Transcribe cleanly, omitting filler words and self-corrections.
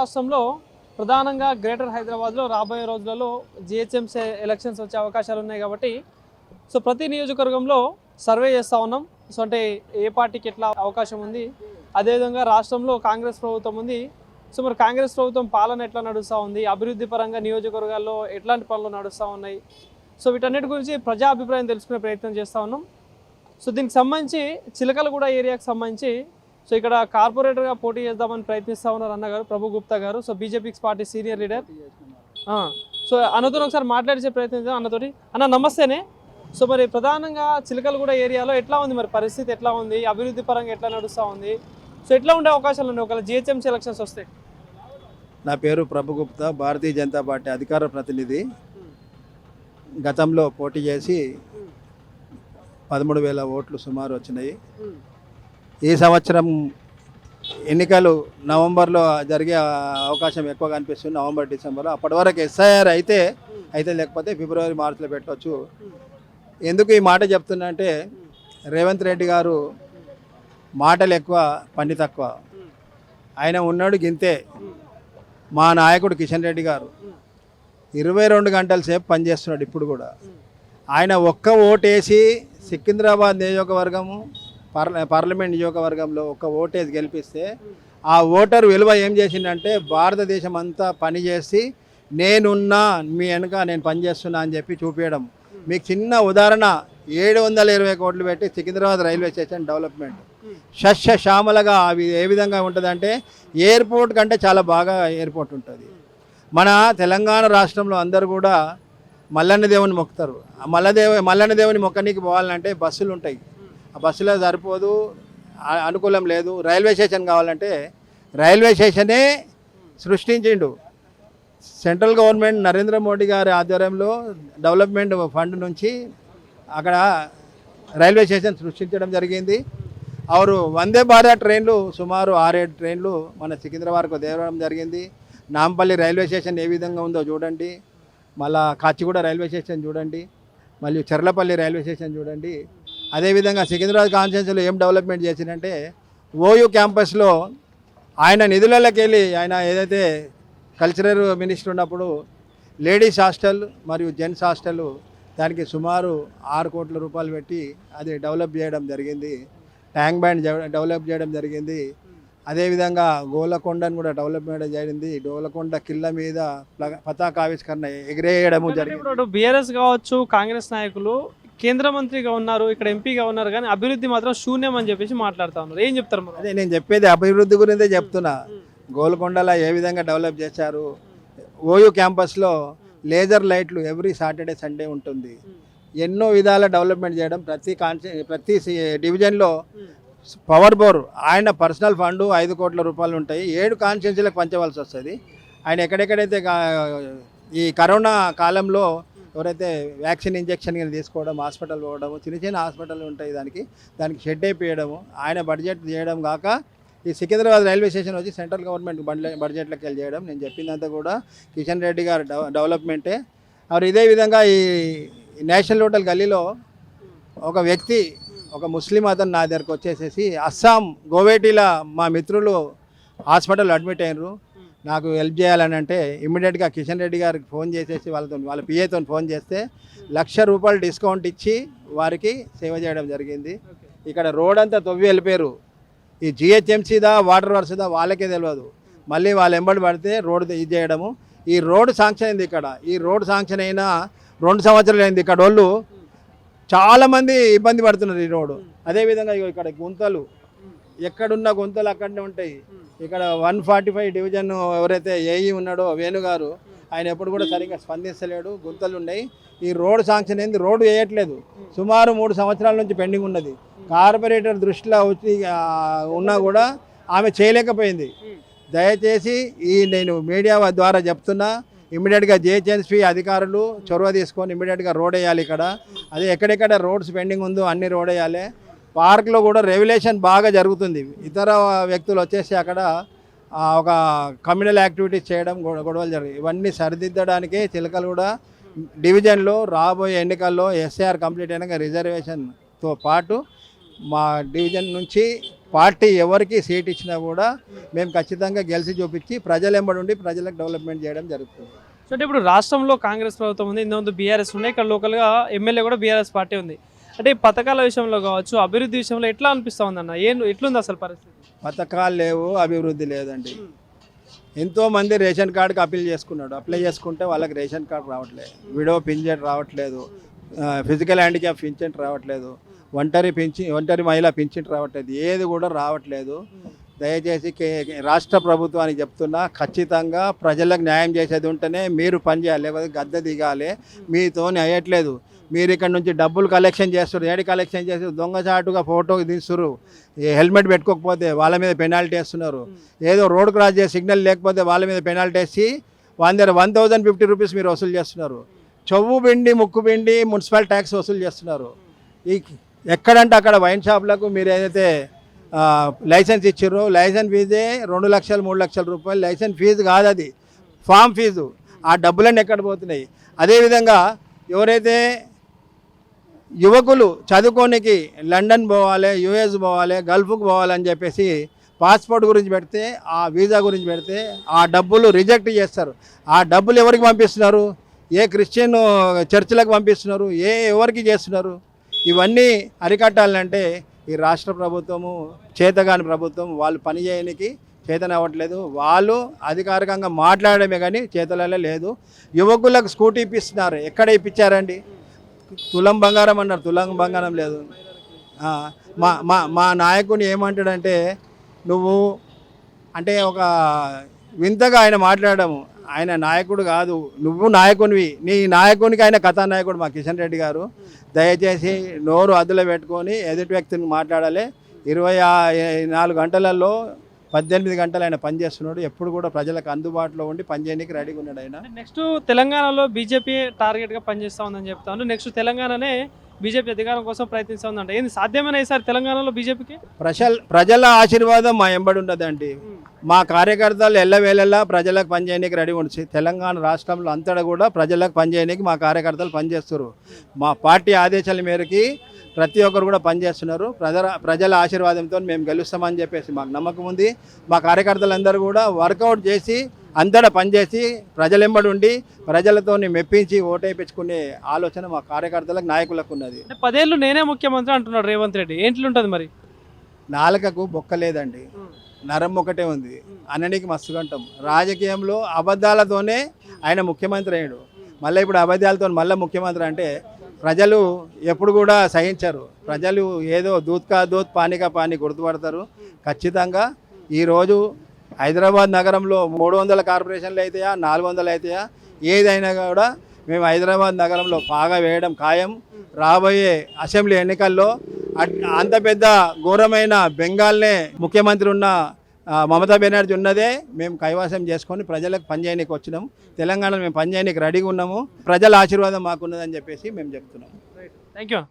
రాష్ట్రంలో ప్రధానంగా గ్రేటర్ హైదరాబాద్లో రాబోయే రోజులలో జిహెచ్ఎంసీ ఎలక్షన్స్ వచ్చే అవకాశాలు ఉన్నాయి కాబట్టి సో ప్రతి నియోజకవర్గంలో సర్వే చేస్తూ ఉన్నాం. సో అంటే ఏ పార్టీకి ఎట్లా అవకాశం ఉంది, అదేవిధంగా రాష్ట్రంలో కాంగ్రెస్ ప్రభుత్వం ఉంది. సో మరి కాంగ్రెస్ ప్రభుత్వం పాలన ఎట్లా నడుస్తూ ఉంది, అభివృద్ధి పరంగా నియోజకవర్గాల్లో ఎట్లాంటి పనులు నడుస్తూ ఉన్నాయి, సో వీటన్నిటి గురించి ప్రజా అభిప్రాయం తెలుసుకునే ప్రయత్నం చేస్తూ ఉన్నాం. సో దీనికి సంబంధించి చిలకలగూడ ఏరియాకి సంబంధించి సో ఇక్కడ కార్పొరేటర్గా పోటీ చేద్దామని ప్రయత్నిస్తూ ఉన్నారు అన్నగారు ప్రభు గుప్తా గారు. So BJP party senior leader. So అన్నతో ఒకసారి మాట్లాడే ప్రయత్నం చేద్దాం. అన్నతోటి అన్న నమస్తేనే. సో మరి ప్రధానంగా చిలకలగూడ ఏరియాలో ఎట్లా ఉంది, మరి పరిస్థితి ఎట్లా ఉంది, అభివృద్ధి పరంగా ఎట్లా నడుస్తూ ఉంది, సో ఎట్లా ఉండే అవకాశాలు ఉన్నాయి ఒకవేళ జిహెచ్ఎంసీ ఎలక్షన్స్ వస్తే? నా పేరు ప్రభు గుప్తా, భారతీయ జనతా పార్టీ అధికార ప్రతినిధి. గతంలో పోటీ చేసి 13,000 ఓట్లు సుమారు వచ్చినాయి. ఈ సంవత్సరం ఎన్నికలు నవంబర్లో జరిగే అవకాశం ఎక్కువగా అనిపిస్తుంది, నవంబర్ డిసెంబర్లో. అప్పటి వరకు ఎస్ఐఆర్ అయితే లేకపోతే ఫిబ్రవరి మార్చిలో పెట్టవచ్చు. ఎందుకు ఈ మాట చెప్తున్నా అంటే రేవంత్ రెడ్డి గారు మాటలు ఎక్కువ పని తక్కువ. ఆయన ఉన్నాడు గింతే. మా నాయకుడు కిషన్ రెడ్డి గారు 22 గంటల సేపు పనిచేస్తున్నాడు ఇప్పుడు కూడా. ఆయన ఒక్క ఓటేసి సికింద్రాబాద్ నియోజకవర్గము పార్లమెంట్ నియోజకవర్గంలో ఒక్క ఓటేసి గెలిపిస్తే ఆ ఓటరు విలువ ఏం చేసిందంటే భారతదేశం అంతా పనిచేసి నేనున్నా మీ వెనుక నేను పనిచేస్తున్నా అని చెప్పి చూపించడం. మీకు చిన్న ఉదాహరణ, 720 కోట్లు పెట్టి సికింద్రాబాద్ రైల్వే స్టేషన్ డెవలప్మెంట్ సస్యశ్యామలగా అవి ఏ విధంగా ఉంటుందంటే ఎయిర్పోర్ట్ కంటే చాలా బాగా ఎయిర్పోర్ట్ ఉంటుంది. మన తెలంగాణ రాష్ట్రంలో అందరూ కూడా మల్లన్న దేవుని మొక్కుతారు. ఆ మల్లన్న దేవుని మొక్కనికి పోవాలంటే బస్సులు ఉంటాయి, ఆ బస్సులో సరిపోదు, అనుకూలం లేదు. రైల్వే స్టేషన్ కావాలంటే రైల్వే స్టేషనే సృష్టించిండు సెంట్రల్ గవర్నమెంట్. నరేంద్ర మోడీ గారి ఆధ్వర్యంలో డెవలప్మెంట్ ఫండ్ నుంచి అక్కడ రైల్వే స్టేషన్ సృష్టించడం జరిగింది. అవరు వందే భారత్ ట్రైన్లు సుమారు 6-7 ట్రైన్లు మన సికింద్రాబాద్కు తేవడం జరిగింది. నాంపల్లి రైల్వే స్టేషన్ ఏ విధంగా ఉందో చూడండి, మళ్ళా కాచిగూడ రైల్వే స్టేషన్ చూడండి, మళ్ళీ చెర్లపల్లి రైల్వే స్టేషన్ చూడండి. అదేవిధంగా సికింద్రాబాద్ కాన్స్టిట్యున్సీలో ఏం డెవలప్మెంట్ చేసిందంటే ఓయూ క్యాంపస్లో ఆయన నిధులలోకి వెళ్ళి ఆయన ఏదైతే కల్చరల్ మినిస్టర్ ఉన్నప్పుడు లేడీస్ హాస్టల్ మరియు జెంట్స్ హాస్టల్ దానికి సుమారు 6 కోట్ల రూపాయలు పెట్టి అది డెవలప్ చేయడం జరిగింది. ట్యాంక్ బ్యాండ్ డెవలప్ చేయడం జరిగింది. అదేవిధంగా గోలకొండను కూడా డెవలప్మెంట్ జరిగింది. గోలకొండ కిల్ల మీద పతాకావిష్కరణ ఎగిరేయడము జరిగింది. బీఆర్ఎస్ కావచ్చు, కాంగ్రెస్ నాయకులు కేంద్ర మంత్రిగా ఉన్నారు, ఇక్కడ ఎంపీగా ఉన్నారు, కానీ అభివృద్ధి మాత్రం శూన్యం అని చెప్పేసి మాట్లాడుతూ ఉన్నారు. ఏం చెప్తారు? అదే నేను చెప్పేది అభివృద్ధి గురించే చెప్తున్నా. గోల్కొండలో ఏ విధంగా డెవలప్ చేశారు. ఓయూ క్యాంపస్లో లేజర్ లైట్లు ఎవ్రీ సాటర్డే సండే ఉంటుంది. ఎన్నో విధాల డెవలప్మెంట్ చేయడం. ప్రతి డివిజన్లో పవర్ బోర్ ఆయన పర్సనల్ ఫండ్ 5 కోట్ల రూపాయలు ఉంటాయి. 7 కాన్స్టిట్యున్సీలకు పంచవలసి వస్తుంది. ఆయన ఎక్కడెక్కడైతే ఈ కరోనా కాలంలో ఎవరైతే వ్యాక్సిన్ ఇంజెక్షన్ తీసుకోవడం, హాస్పిటల్ పోవడము, చిన్న హాస్పిటల్ ఉంటాయి, దానికి షెడ్ అయిపోయడము, ఆయన బడ్జెట్ చేయడం కాక ఈ సికింద్రాబాద్ రైల్వే స్టేషన్ వచ్చి సెంట్రల్ గవర్నమెంట్ బడ్జెట్లోకి వెళ్ళి చేయడం. నేను చెప్పిందంతా కూడా కిషన్ రెడ్డి గారు డెవలప్మెంటే. మరి ఇదే విధంగా ఈ నేషనల్ హోటల్ గల్లీలో ఒక వ్యక్తి, ఒక ముస్లిం అతను నా దగ్గరకు వచ్చేసేసి అస్సాం గోవేటీలో మా మిత్రులు హాస్పిటల్ అడ్మిట్ అయినరు, నాకు హెల్ప్ చేయాలని అంటే ఇమ్మీడియట్గా కిషన్ రెడ్డి గారికి ఫోన్ చేసేసి వాళ్ళ పిఏతో ఫోన్ చేస్తే ₹1,00,000 డిస్కౌంట్ ఇచ్చి వారికి సేవ చేయడం జరిగింది. ఇక్కడ రోడ్ అంతా తవ్వి వెళ్ళిపోయారు. ఈ జిహెచ్ఎంసీదా వాటర్ వర్క్స్దా వాళ్ళకే తెలియదు. మళ్ళీ వాళ్ళు ఎంబడి పడితే రోడ్డు ఇది చేయడము. ఈ రోడ్డు శాంక్షన్ అయింది. ఇక్కడ ఈ రోడ్డు శాంక్షన్ అయినా 2 సంవత్సరాలు అయింది. ఇక్కడ వాళ్ళు చాలామంది ఇబ్బంది పడుతున్నారు ఈ రోడ్డు. అదేవిధంగా ఇక్కడ గుంతలు, ఎక్కడున్న గుంతలు అక్కడనే ఉంటాయి. ఇక్కడ 145 డివిజన్ ఎవరైతే ఏఈ ఉన్నాడో వేణుగారు, ఆయన ఎప్పుడు కూడా సరిగ్గా స్పందిస్తలేడు. గుంతలు ఉన్నాయి. ఈ రోడ్డు శాంక్షన్ అయింది, రోడ్డు వేయట్లేదు. సుమారు 3 సంవత్సరాల నుంచి పెండింగ్ ఉన్నది. కార్పొరేటర్ దృష్టిలో వచ్చి ఉన్నా కూడా ఆమె చేయలేకపోయింది. దయచేసి నేను మీడియా ద్వారా చెప్తున్నా, ఇమ్మీడియట్గా జిహెచ్ఎంసీ అధికారులు చొరవ తీసుకొని ఇమ్మీడియట్గా రోడ్ వేయాలి. ఇక్కడ అదే ఎక్కడెక్కడ రోడ్స్ పెండింగ్ ఉందో అన్ని రోడ్ వేయాలి. పార్క్లో కూడా రెగ్యులేషన్ బాగా జరుగుతుంది. ఇతర వ్యక్తులు వచ్చేసి అక్కడ ఒక కమ్యూనల్ యాక్టివిటీస్ చేయడం, గొడవలు జరిగాయి. ఇవన్నీ సరిదిద్దడానికే చిలకలగూడ డివిజన్లో రాబోయే ఎన్నికల్లో ఎస్ఐఆర్ కంప్లీట్ అయినాక రిజర్వేషన్తో పాటు మా డివిజన్ నుంచి పార్టీ ఎవరికి సీట్ ఇచ్చినా కూడా మేము ఖచ్చితంగా గెలిచి చూపించి ప్రజలు ఎంబడి ఉండి ప్రజలకు డెవలప్మెంట్ చేయడం జరుగుతుంది. సో అంటే ఇప్పుడు రాష్ట్రంలో కాంగ్రెస్ ప్రభుత్వం ఉంది, ఇంతకుముందు బీఆర్ఎస్ ఉన్నాయి, ఇక్కడ లోకల్గా ఎమ్మెల్యే కూడా బీఆర్ఎస్ పార్టీ ఉంది. అంటే ఈ పథకాల విషయంలో కావచ్చు, అభివృద్ధి విషయంలో ఎట్లా అనిపిస్తూ ఉందన్న? ఎట్లుంది అసలు పరిస్థితి? పథకాలు లేవు, అభివృద్ధి లేదండి. ఎంతోమంది రేషన్ కార్డుకి అప్లై చేసుకుంటే వాళ్ళకి రేషన్ కార్డు రావట్లేదు, విడో పింఛన్ రావట్లేదు, ఫిజికల్ హ్యాండిక్యాప్ పింఛన్ రావట్లేదు, ఒంటరి మహిళా పింఛన్ రావట్లేదు, ఏది కూడా రావట్లేదు. దయచేసి రాష్ట్ర ప్రభుత్వానికి చెప్తున్నా, ఖచ్చితంగా ప్రజలకు న్యాయం చేసేది ఉంటేనే మీరు పనిచేయాలి, లేకపోతే గద్దె దిగాలి. మీతోని అయ్యట్లేదు. మీరు ఇక్కడ నుంచి డబ్బులు కలెక్షన్ చేస్తారు, ఏడి కలెక్షన్ చేసి దొంగచాటుగా ఫోటో తీస్తున్నారు, హెల్మెట్ పెట్టుకోకపోతే వాళ్ళ మీద పెనాల్టీ వేస్తున్నారు, ఏదో రోడ్ క్రాస్ చేసి సిగ్నల్ లేకపోతే వాళ్ళ మీద పెనాల్టీ వేసి 1050 రూపీస్ మీరు వసూలు చేస్తున్నారు. చెవు పిండి ముక్కు పిండి మున్సిపల్ ట్యాక్స్ వసూలు చేస్తున్నారు. ఈ ఎక్కడంటే అక్కడ వైన్ షాపులకు మీరు ఏదైతే లైసెన్స్ ఇచ్చారో లైసెన్స్ ఫీజే 2 లక్షలు 3 లక్షల రూపాయలు. లైసెన్స్ ఫీజు కాదు, అది ఫామ్ ఫీజు. ఆ డబ్బులన్నీ ఎక్కడ పోతున్నాయి? అదేవిధంగా ఎవరైతే యువకులు చదువుకోనికి లండన్ పోవాలి, యుఎస్ పోవాలి, గల్ఫ్కు పోవాలని చెప్పేసి పాస్పోర్ట్ గురించి పెడితే, ఆ వీసా గురించి పెడితే ఆ డబ్బులు రిజెక్ట్ చేస్తారు. ఆ డబ్బులు ఎవరికి పంపిస్తున్నారు? ఏ క్రిస్టియన్ చర్చిలకు పంపిస్తున్నారు, ఎవరికి చేస్తున్నారు? ఇవన్నీ అరికట్టాలంటే ఈ రాష్ట్ర ప్రభుత్వము చేతగాని ప్రభుత్వం, వాళ్ళు పని చేయడానికి చేతనవ్వట్లేదు. వాళ్ళు అధికారికంగా మాట్లాడమే కానీ చేతలలో లేదు. యువకులకు స్కూటీ ఇప్పిస్తున్నారు, ఎక్కడ ఇప్పించారండి? తులం బంగారం అన్నారు, తులం బంగారం లేదు. మా నాయకుని ఏమంటాడంటే, నువ్వు అంటే ఒక వింతగా ఆయన మాట్లాడము, ఆయన నాయకుడు కాదు, నువ్వు నాయకునివి. నీ నాయకునికి ఆయన కథానాయకుడు మా కిషన్ రెడ్డి గారు. దయచేసి నోరు అదులో పెట్టుకొని ఎదుటి వ్యక్తిని మాట్లాడాలి. 24 గంటలలో 18 గంటలు ఆయన పనిచేస్తున్నాడు. ఎప్పుడు కూడా ప్రజలకు అందుబాటులో ఉండి పనిచేయడానికి రెడీగా ఉన్నాడు ఆయన. నెక్స్ట్ తెలంగాణలో బీజేపీ టార్గెట్గా పనిచేస్తూ ఉందని చెప్తాను. నెక్స్ట్ తెలంగాణనే బీజేపీ అధికారం కోసం ప్రయత్నిస్తూ ఉందంట. ఏంది సాధ్యమైన ఈసారి తెలంగాణలో బీజేపీకి? ప్రజల ఆశీర్వాదం మా ఎంబడి ఉండదండి. మా కార్యకర్తలు ఎల్లవేళలా ప్రజలకు పనిచేయడానికి రెడీ ఉంటుంది. తెలంగాణ రాష్ట్రంలో అంతటా కూడా ప్రజలకు పనిచేయడానికి మా కార్యకర్తలు పనిచేస్తారు. మా పార్టీ ఆదేశాల మేరకి ప్రతి ఒక్కరు కూడా పనిచేస్తున్నారు. ప్రజల ఆశీర్వాదంతో మేము గెలుస్తామని చెప్పేసి మాకు నమ్మకం ఉంది. మా కార్యకర్తలందరూ కూడా వర్కౌట్ చేసి అంతటా పనిచేసి ప్రజలెంబడి ఉండి ప్రజలతో మెప్పించి ఓటేయించుకునే ఆలోచన మా కార్యకర్తలకు నాయకులకు ఉన్నది. 10 ఏళ్ళు నేనే ముఖ్యమంత్రి అంటున్నాడు రేవంత్ రెడ్డి. ఏంట్లుంటుంది మరి? నాలుకకు బొక్క లేదండి, నరం ఒకటే ఉంది. అననికి మస్తు గంటం. రాజకీయంలో అబద్ధాలతోనే ఆయన ముఖ్యమంత్రి అయ్యాడు. మళ్ళీ ఇప్పుడు అబద్ధాలతో మళ్ళీ ముఖ్యమంత్రి అంటే ప్రజలు ఎప్పుడు కూడా సహించరు. ప్రజలు ఏదో దూత్కా దూత్ పానీకా పానీ గుర్తుపడతారు. ఖచ్చితంగా ఈరోజు హైదరాబాద్ నగరంలో 300 కార్పొరేషన్లు అవుతాయా, 400 అవుతాయా, ఏదైనా కూడా మేము హైదరాబాద్ నగరంలో బాగా వేయడం ఖాయం. రాబోయే అసెంబ్లీ ఎన్నికల్లో అంత పెద్ద ఘోరమైన బెంగాల్నే ముఖ్యమంత్రి ఉన్న మమతా బెనర్జీ ఉన్నదే మేము కైవాసం చేసుకొని ప్రజలకు పనిచేయడానికి వచ్చినాము. తెలంగాణలో మేము పనిచేయడానికి రెడీగా ఉన్నాము. ప్రజల ఆశీర్వాదం మాకున్నదని చెప్పేసి మేము చెప్తున్నాము. Thank you.